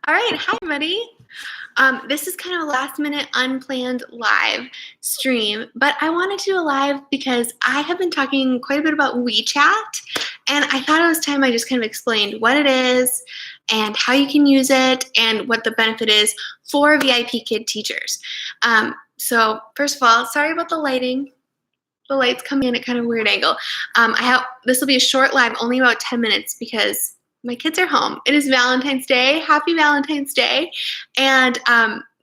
All right, hi everybody. This is kind of a last minute unplanned live stream, but I wanted to do a live because I have been talking quite a bit about WeChat, and I thought it was time I just kind of explained what it is and how you can use it and what the benefit is for VIPKID teachers. So first of all, sorry about the lighting. The lights come in at kind of a weird angle. This will be a short live, only about 10 minutes because my kids are home. It is Valentine's Day. Happy Valentine's Day. And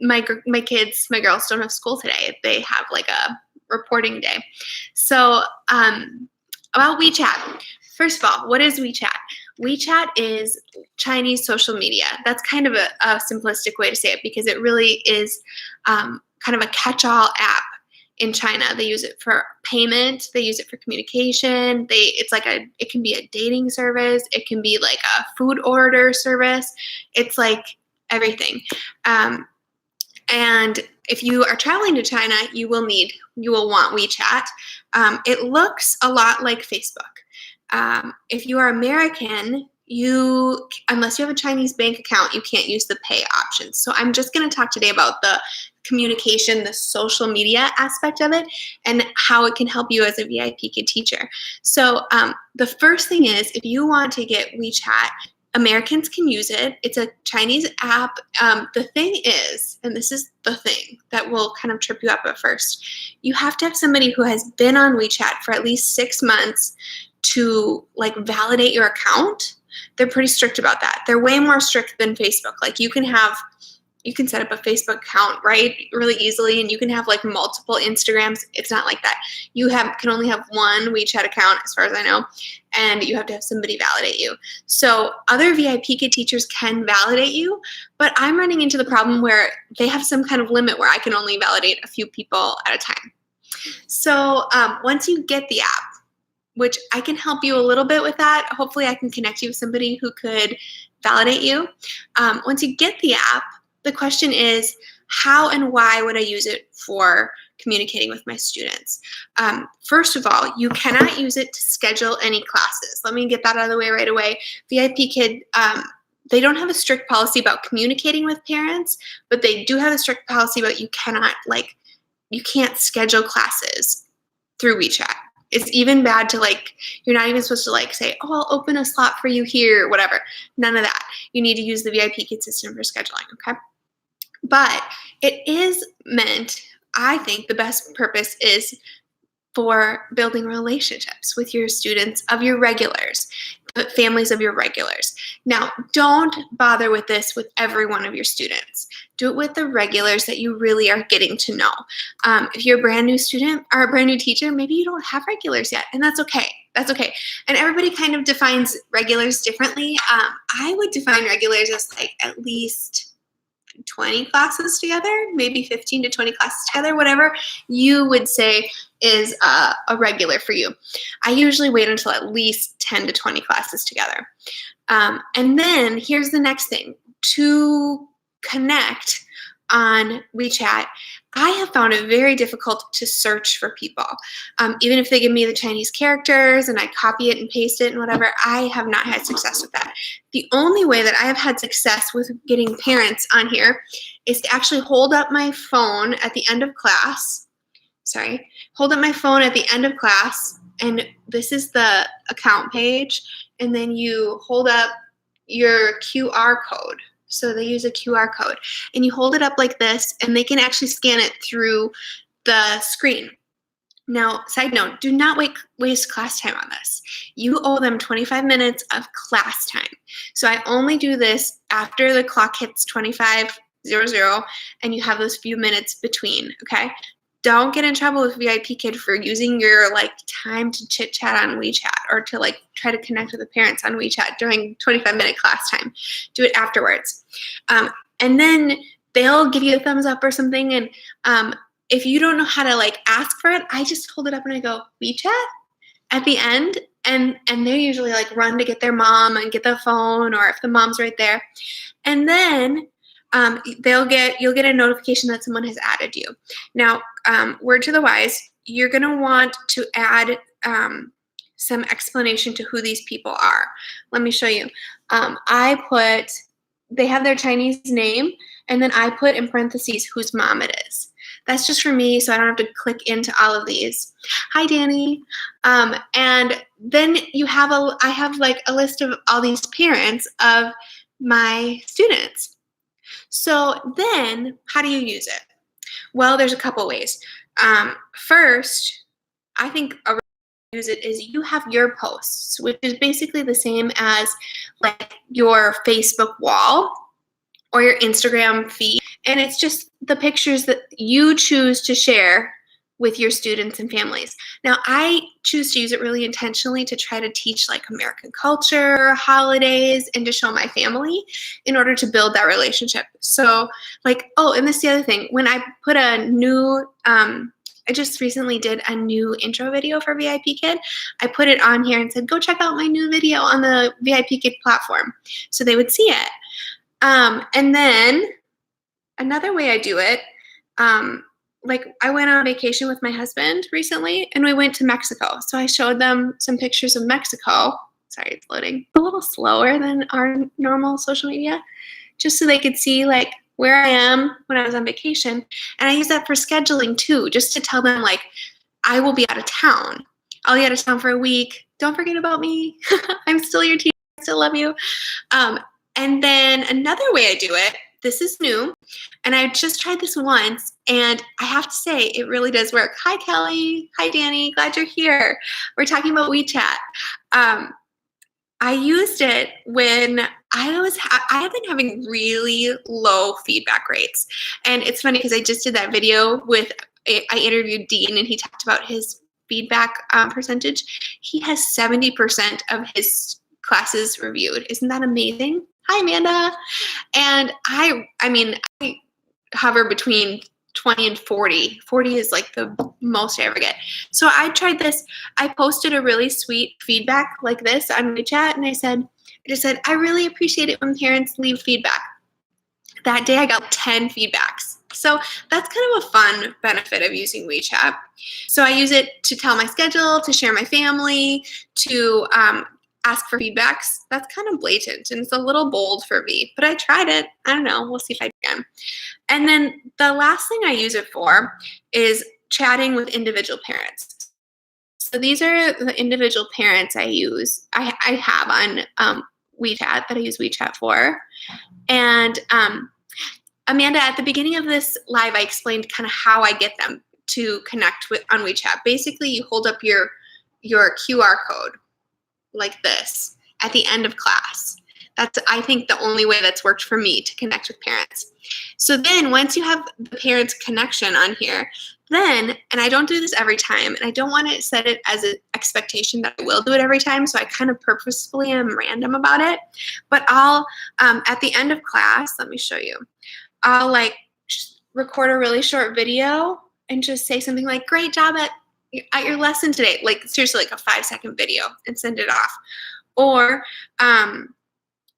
my girls don't have school today. They have like a reporting day. So about WeChat. First of all, what is WeChat? WeChat is Chinese social media. That's kind of a simplistic way to say it because it really is kind of a catch-all app. In China, they use it for payment. They use it for communication. It can be a dating service. It can be like a food order service. It's like everything. And if you are traveling to China, you will want WeChat. It looks a lot like Facebook. If you are American, unless you have a Chinese bank account, you can't use the pay options. So I'm just going to talk today about the communication, the social media aspect of it, and how it can help you as a VIPKID teacher. So the first thing is, if you want to get WeChat, Americans can use it. It's a Chinese app. The thing is, and this is the thing that will kind of trip you up at first, you have to have somebody who has been on WeChat for at least 6 months to like validate your account. They're pretty strict about that. They're way more strict than Facebook. Like you can set up a Facebook account, right, really easily, and you can have like multiple Instagrams. It's not like that. You can only have one WeChat account, as far as I know, and you have to have somebody validate you. So other VIPKID teachers can validate you, but I'm running into the problem where they have some kind of limit where I can only validate a few people at a time. So once you get the app, which I can help you a little bit with that. Hopefully I can connect you with somebody who could validate you. Once you get the app, the question is, how and why would I use it for communicating with my students? First of all, you cannot use it to schedule any classes. Let me get that out of the way right away. VIPKID, they don't have a strict policy about communicating with parents, but they do have a strict policy about you can't schedule classes through WeChat. It's even bad to you're not even supposed to say, oh, I'll open a slot for you here, whatever. None of that. You need to use the VIPKID system for scheduling, okay? But it is meant, I think the best purpose is for building relationships with your students of your regulars, the families of your regulars. Now, don't bother with this with every one of your students. Do it with the regulars that you really are getting to know. If you're a brand new student or a brand new teacher, maybe you don't have regulars yet, and that's okay. That's okay. And everybody kind of defines regulars differently. I would define regulars as at least 20 classes together, maybe 15 to 20 classes together, whatever you would say is a regular for you. I usually wait until at least 10 to 20 classes together. And then here's the next thing. To connect on WeChat, I have found it very difficult to search for people. Even if they give me the Chinese characters and I copy it and paste it and whatever, I have not had success with that. The only way that I have had success with getting parents on here is to actually hold up my phone at the end of class. Hold up my phone at the end of class, and this is the account page, and then you hold up your QR code. So they use a QR code, and you hold it up like this, and they can actually scan it through the screen. Now, side note, do not waste class time on this. You owe them 25 minutes of class time. So I only do this after the clock hits 25:00, and you have those few minutes between, okay? Don't get in trouble with VIPKID for using your time to chit chat on WeChat or to try to connect with the parents on WeChat during 25-minute class time. Do it afterwards. And then they'll give you a thumbs up or something. And if you don't know how to ask for it, I just hold it up and I go, WeChat at the end. And they usually run to get their mom and get the phone, or if the mom's right there. And then you'll get a notification that someone has added you. Now, word to the wise, you're going to want to add some explanation to who these people are. Let me show you. I put they have their Chinese name, and then I put in parentheses whose mom it is. That's just for me, so I don't have to click into all of these. Hi, Danny. And then I have like a list of all these parents of my students. So then, how do you use it? Well, there's a couple ways. First, I think a way to use it is you have your posts, which is basically the same as like your Facebook wall or your Instagram feed. And it's just the pictures that you choose to share with your students and families. Now, I choose to use it really intentionally to try to teach like American culture, holidays, and to show my family in order to build that relationship. So like, oh, and this is the other thing. When I put a new, I just recently did a new intro video for VIPKID. I put it on here and said, go check out my new video on the VIPKID platform. So they would see it. And then another way I do it, like I went on vacation with my husband recently and we went to Mexico. So I showed them some pictures of Mexico. Sorry, it's loading. A little slower than our normal social media, just so they could see like where I am when I was on vacation. And I use that for scheduling too, just to tell them like, I will be out of town. I'll be out of town for a week. Don't forget about me. I'm still your teacher. I still love you. And then another way I do it, this is new, and I just tried this once, and I have to say, it really does work. Hi, Kelly. Hi, Danny. Glad you're here. We're talking about WeChat. I used it when I have been having really low feedback rates. And it's funny because I just did that video I interviewed Dean, and he talked about his feedback percentage. He has 70% of his classes reviewed. Isn't that amazing? Hi, Amanda. And I hover between 20 and 40. 40 is like the most I ever get. So I tried this. I posted a really sweet feedback like this on WeChat, and I just said, I really appreciate it when parents leave feedback. That day I got 10 feedbacks. So that's kind of a fun benefit of using WeChat. So I use it to tell my schedule, to share my family, to ask for feedbacks. That's kind of blatant and it's a little bold for me, but I tried it. I don't know. We'll see if I can. And then the last thing I use it for is chatting with individual parents. So these are the individual parents I have on WeChat that I use WeChat for. And Amanda, at the beginning of this live, I explained kind of how I get them to connect on WeChat. Basically, you hold up your QR code like this at the end of class. That's, I think, the only way that's worked for me to connect with parents. So then once you have the parents' connection on here, then, and I don't do this every time, and I don't want to set it as an expectation that I will do it every time, so I kind of purposefully am random about it. But I'll, at the end of class, let me show you, I'll like record a really short video and just say something like, great job at your lesson today, like seriously like a 5-second video, and send it off. Or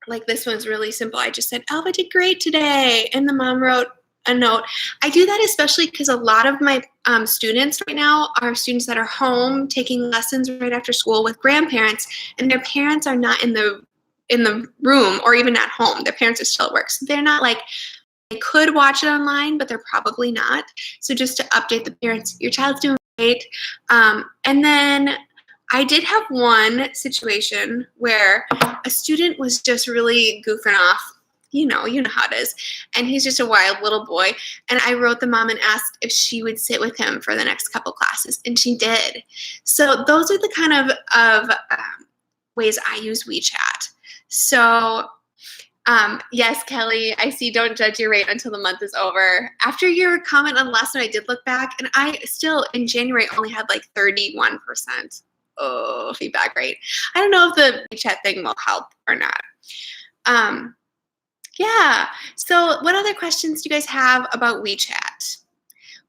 like this one's really simple. I just said, Alva did great today, and the mom wrote a note. I do that especially because a lot of my students right now are students that are home taking lessons right after school with grandparents, and their parents are not in the room or even at home. Their parents are still at work, so they're not like, they could watch it online, but they're probably not. So just to update the parents, your child's doing great. And then I did have one situation where a student was just really goofing off. You know how it is. And he's just a wild little boy. And I wrote the mom and asked if she would sit with him for the next couple classes. And she did. So those are the kind of ways I use WeChat. So yes, Kelly, I see don't judge your rate until the month is over. After your comment on last night, I did look back, and I still, in January, only had like 31% feedback rate. I don't know if the WeChat thing will help or not. Yeah, so what other questions do you guys have about WeChat?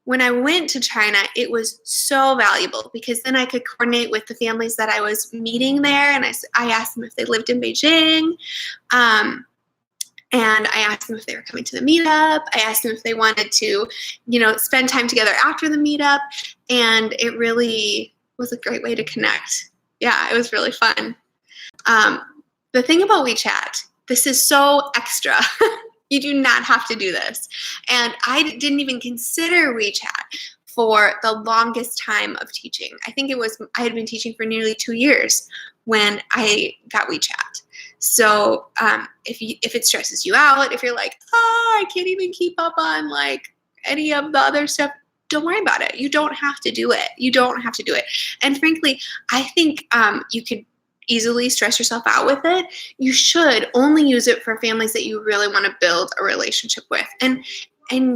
When I went to China, it was so valuable because then I could coordinate with the families that I was meeting there, and I asked them if they lived in Beijing. And I asked them if they were coming to the meetup. I asked them if they wanted to, spend time together after the meetup. And it really was a great way to connect. Yeah, it was really fun. The thing about WeChat this is so extra. You do not have to do this. And I didn't even consider WeChat for the longest time of teaching. I think I had been teaching for nearly 2 years when I got WeChat. So if it stresses you out, if you're like, I can't even keep up on like any of the other stuff, don't worry about it. You don't have to do it. You don't have to do it. And frankly, I think you could easily stress yourself out with it. You should only use it for families that you really want to build a relationship with. And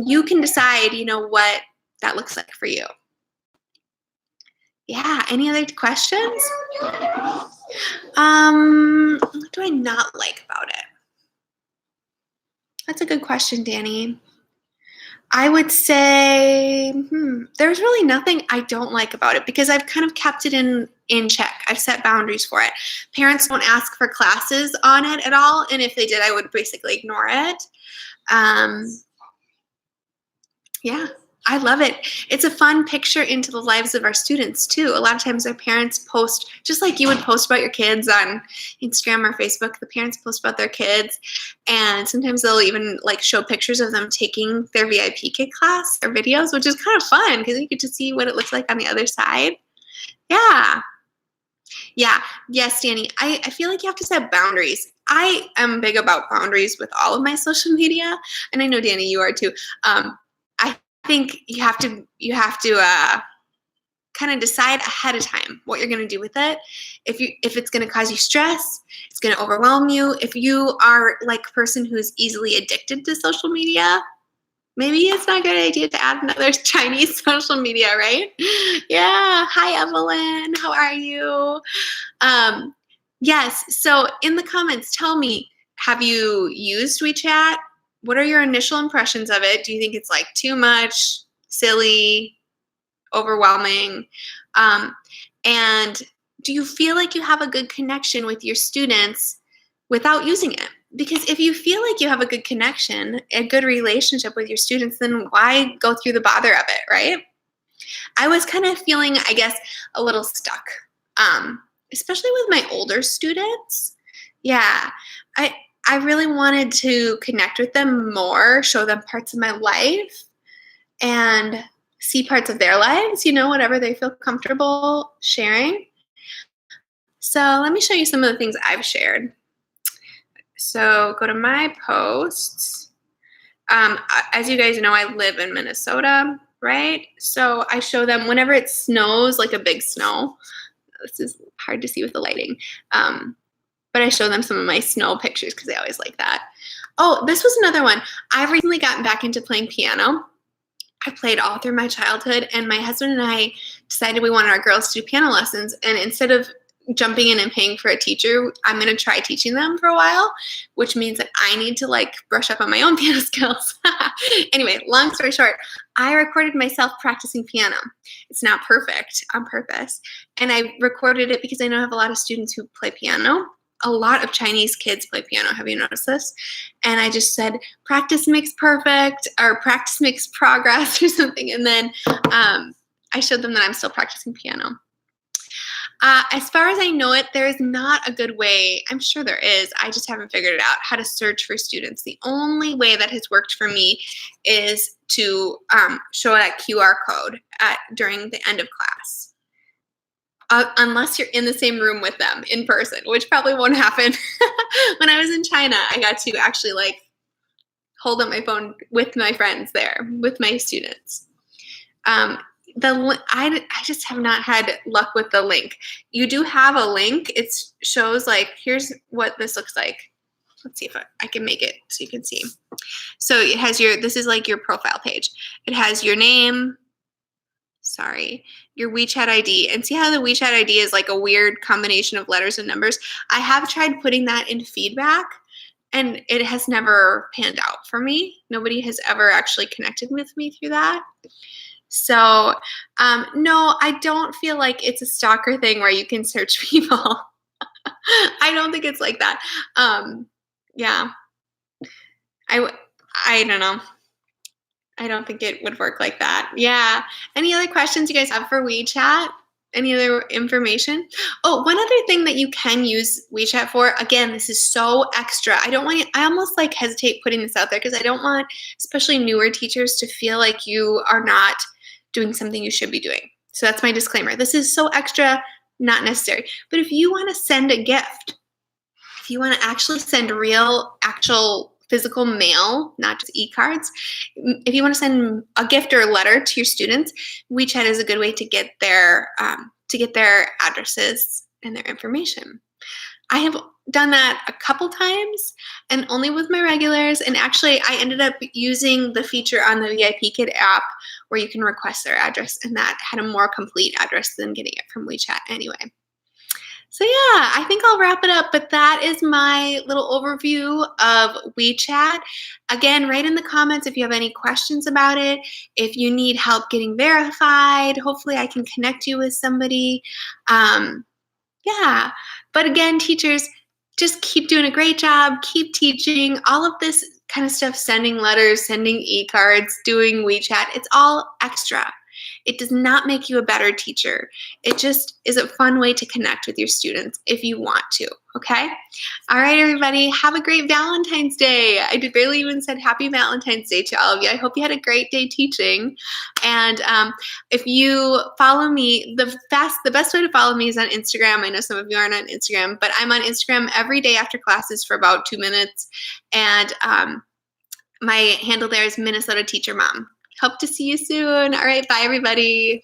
you can decide, what that looks like for you. Yeah, any other questions? What do I not like about it? That's a good question, Danny. I would say there's really nothing I don't like about it because I've kind of kept it in check. I've set boundaries for it. Parents don't ask for classes on it at all, and if they did, I would basically ignore it. Yeah, I love it. It's a fun picture into the lives of our students too. A lot of times our parents post, just like you would post about your kids on Instagram or Facebook, the parents post about their kids. And sometimes they'll even like show pictures of them taking their VIPKID class or videos, which is kind of fun because you get to see what it looks like on the other side. Yeah. Yeah. Yes, Danny. I feel like you have to set boundaries. I am big about boundaries with all of my social media. And I know, Danny, you are too. I think you have to kind of decide ahead of time what you're going to do with it. If it's going to cause you stress, it's going to overwhelm you. If you are like a person who's easily addicted to social media, maybe it's not a good idea to add another Chinese social media, right? Yeah. Hi, Evelyn. How are you? Yes. So in the comments, tell me, have you used WeChat? What are your initial impressions of it? Do you think it's like too much, silly, overwhelming? And do you feel like you have a good connection with your students without using it? Because if you feel like you have a good connection, a good relationship with your students, then why go through the bother of it, right? I was kind of feeling, I guess, a little stuck, especially with my older students. Yeah, I really wanted to connect with them more, show them parts of my life, and see parts of their lives, whatever they feel comfortable sharing. So let me show you some of the things I've shared. So go to my posts. As you guys know, I live in Minnesota, right? So I show them whenever it snows, like a big snow. This is hard to see with the lighting. But I show them some of my snow pictures because they always like that. Oh, this was another one. I've recently gotten back into playing piano. I played all through my childhood, and my husband and I decided we wanted our girls to do piano lessons. And instead of jumping in and paying for a teacher, I'm going to try teaching them for a while, which means that I need to like brush up on my own piano skills. Anyway, long story short, I recorded myself practicing piano. It's not perfect on purpose. And I recorded it because I know I have a lot of students who play piano. A lot of Chinese kids play piano. Have you noticed this? And I just said, practice makes perfect, or practice makes progress or something. And then I showed them that I'm still practicing piano. As far as I know it, there is not a good way. I'm sure there is. I just haven't figured it out, how to search for students. The only way that has worked for me is to show that QR code during the end of class. Unless you're in the same room with them in person, which probably won't happen. When I was in China, I got to actually like hold up my phone with my friends there, with my students. I just have not had luck with the link. You do have a link. It shows like, here's what this looks like. Let's see if I can make it so you can see. So it has this is like your profile page. It has your name, your WeChat ID. And see how the WeChat ID is like a weird combination of letters and numbers? I have tried putting that in feedback, and it has never panned out for me. Nobody has ever actually connected with me through that. So, no, I don't feel like it's a stalker thing where you can search people. I don't think it's like that. Yeah. I don't know. I don't think it would work like that. Yeah. Any other questions you guys have for WeChat? Any other information? Oh, one other thing that you can use WeChat for, again, this is so extra. I almost like hesitate putting this out there because I don't want, especially newer teachers, to feel like you are not doing something you should be doing. So that's my disclaimer. This is so extra, not necessary. But if you want to send a gift, if you want to actually send real, actual physical mail, not just e-cards, if you want to send a gift or a letter to your students, WeChat is a good way to get their addresses and their information. I have done that a couple times and only with my regulars. And actually, I ended up using the feature on the VIPKID app where you can request their address, and that had a more complete address than getting it from WeChat anyway. So yeah, I think I'll wrap it up, but that is my little overview of WeChat. Again, write in the comments if you have any questions about it. If you need help getting verified, hopefully I can connect you with somebody. Yeah, but again, teachers, just keep doing a great job, keep teaching. All of this kind of stuff, sending letters, sending e-cards, doing WeChat, it's all extra. It does not make you a better teacher. It just is a fun way to connect with your students if you want to, okay? All right, everybody, have a great Valentine's Day. I barely even said Happy Valentine's Day to all of you. I hope you had a great day teaching. And if you follow me, the best way to follow me is on Instagram. I know some of you aren't on Instagram, but I'm on Instagram every day after classes for about 2 minutes. And my handle there is Minnesota Teacher Mom. Hope to see you soon. All right, bye, everybody.